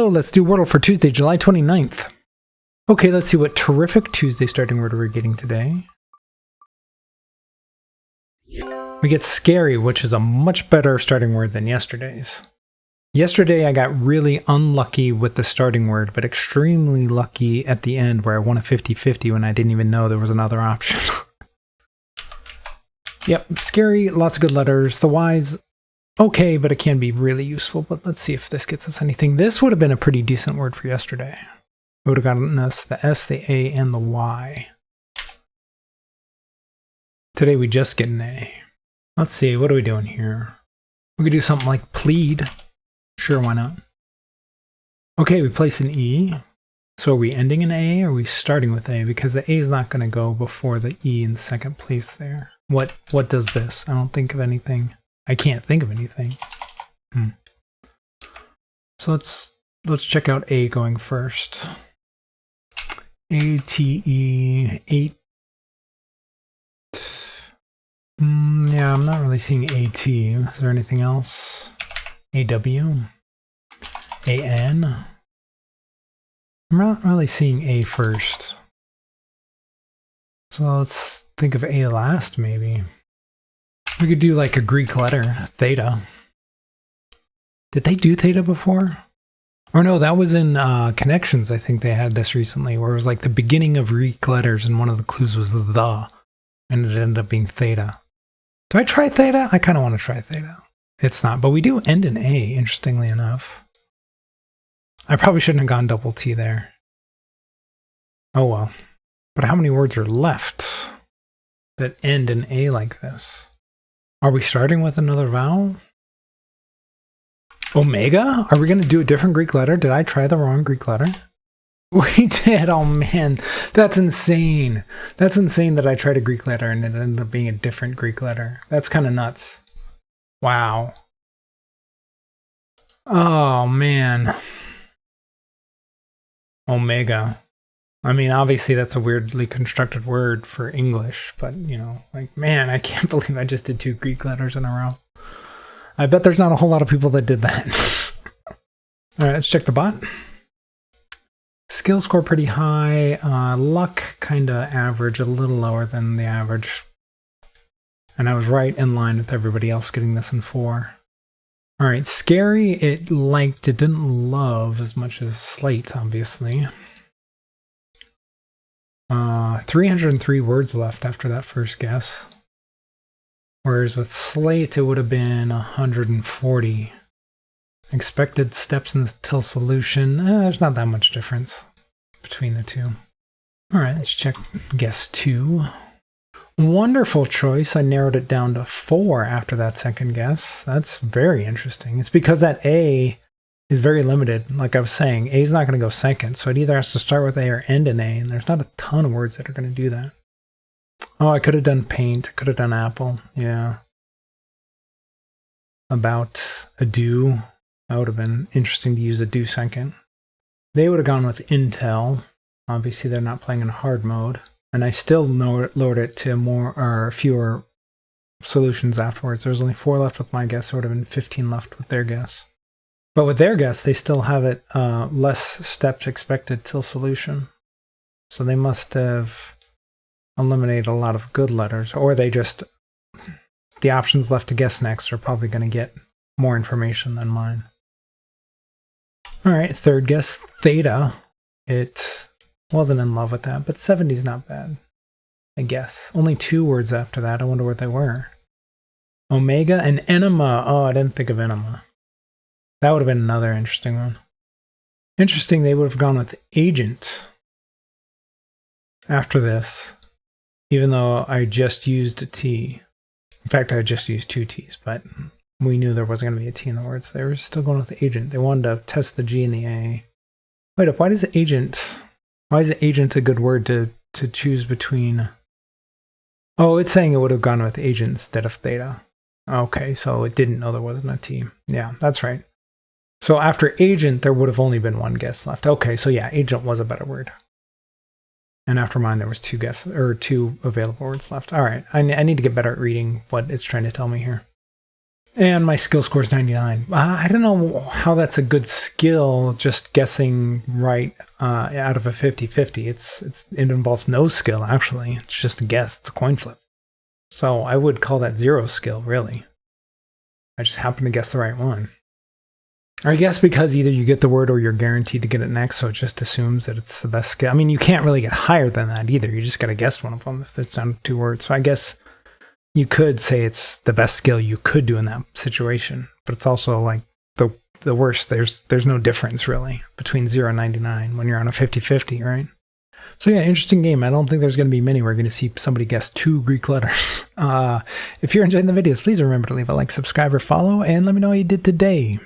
Hello, let's do Wordle for Tuesday, July 29th. Okay, let's see what terrific Tuesday starting word we're getting today. We get scary, which is a much better starting word than yesterday's. Yesterday I got really unlucky with the starting word, but extremely lucky at the end where I won a 50-50 when I didn't even know there was another option. Yep, scary, lots of good letters. The Y's, okay, but it can be really useful. But let's see if this gets us anything. This would have been a pretty decent word for yesterday. It would have gotten us the S, the A, and the Y. Today we just get an A. Let's see, what are we doing here? We could do something like plead. Sure, why not? Okay, we place an E. So are we ending an A or are we starting with A? Because the A is not going to go before the E in the second place there. What does this? I don't think of anything. I can't think of anything. So let's check out A going first. A-T-E, 8. Yeah, I'm not really seeing A-T. Is there anything else? A-W? A-N? I'm not really seeing A first. So let's think of A last, maybe. We could do like a Greek letter, theta. Did they do theta before? Or no, that was in Connections. I think they had this recently, where it was like the beginning of Greek letters, and one of the clues was the, and it ended up being theta. Do I try theta? I kind of want to try theta. It's not, but we do end in A, interestingly enough. I probably shouldn't have gone double T there. Oh well. But how many words are left that end in A like this? Are we starting with another vowel? Omega? Are we going to do a different Greek letter? Did I try the wrong Greek letter? We did. Oh man, that's insane. That's insane that I tried a Greek letter and it ended up being a different Greek letter. That's kind of nuts. Wow. Oh man. Omega. I mean, obviously that's a weirdly constructed word for English, but you know, like, man, I can't believe I just did 2 Greek letters in a row. I bet there's not a whole lot of people that did that. All right, let's check the bot. Skill score pretty high. Luck kind of average, a little lower than the average. And I was right in line with everybody else getting this in 4. All right, scary, it liked, it didn't love as much as slate, obviously. 303 words left after that first guess. Whereas with slate, it would have been 140. Expected steps until solution. There's not that much difference between the two. All right, let's check guess 2. Wonderful choice. I narrowed it down to 4 after that second guess. That's very interesting. It's because that A is very limited. Like I was saying, A is not going to go second, so it either has to start with A or end in A, and there's not a ton of words that are going to do that. Oh, I could have done paint. I could have done apple. Yeah. About a do. That would have been interesting to use a do second. They would have gone with Intel. Obviously, they're not playing in hard mode. And I still lowered it to more or fewer solutions afterwards. There was only 4 left with my guess. There would have been 15 left with their guess. But with their guess, they still have it less steps expected till solution. So they must have eliminated a lot of good letters. Or they just, the options left to guess next are probably going to get more information than mine. All right, third guess, theta. It wasn't in love with that, but 70 is not bad, I guess. Only 2 words after that. I wonder what they were. Omega and enema. Oh, I didn't think of enema. That would have been another interesting one. Interesting, they would have gone with agent after this, even though I just used a T. In fact, I just used 2 T's, but we knew there wasn't going to be a T in the word, so they were still going with the agent. They wanted to test the G and the A. Wait up, why is agent a good word to choose between? Oh, it's saying it would have gone with agent instead of theta. Okay, so it didn't know there wasn't a T. Yeah, that's right. So after agent, there would have only been 1 guess left. Okay, so yeah, agent was a better word. And after mine, there was 2 available words left. All right, I need to get better at reading what it's trying to tell me here. And my skill score is 99. I don't know how that's a good skill, just guessing right out of a 50-50. It involves no skill, actually. It's just a guess. It's a coin flip. So I would call that 0 skill, really. I just happen to guess the right one. I guess because either you get the word or you're guaranteed to get it next, so it just assumes that it's the best skill. I mean, you can't really get higher than that either. You just got to guess one of them if it's down to 2 words. So I guess you could say it's the best skill you could do in that situation, but it's also like the worst. There's no difference really between 0 and 99 when you're on a 50-50, right? So yeah, interesting game. I don't think there's going to be many where we're going to see somebody guess 2 Greek letters. If you're enjoying the videos, please remember to leave a like, subscribe, or follow, and let me know how you did today.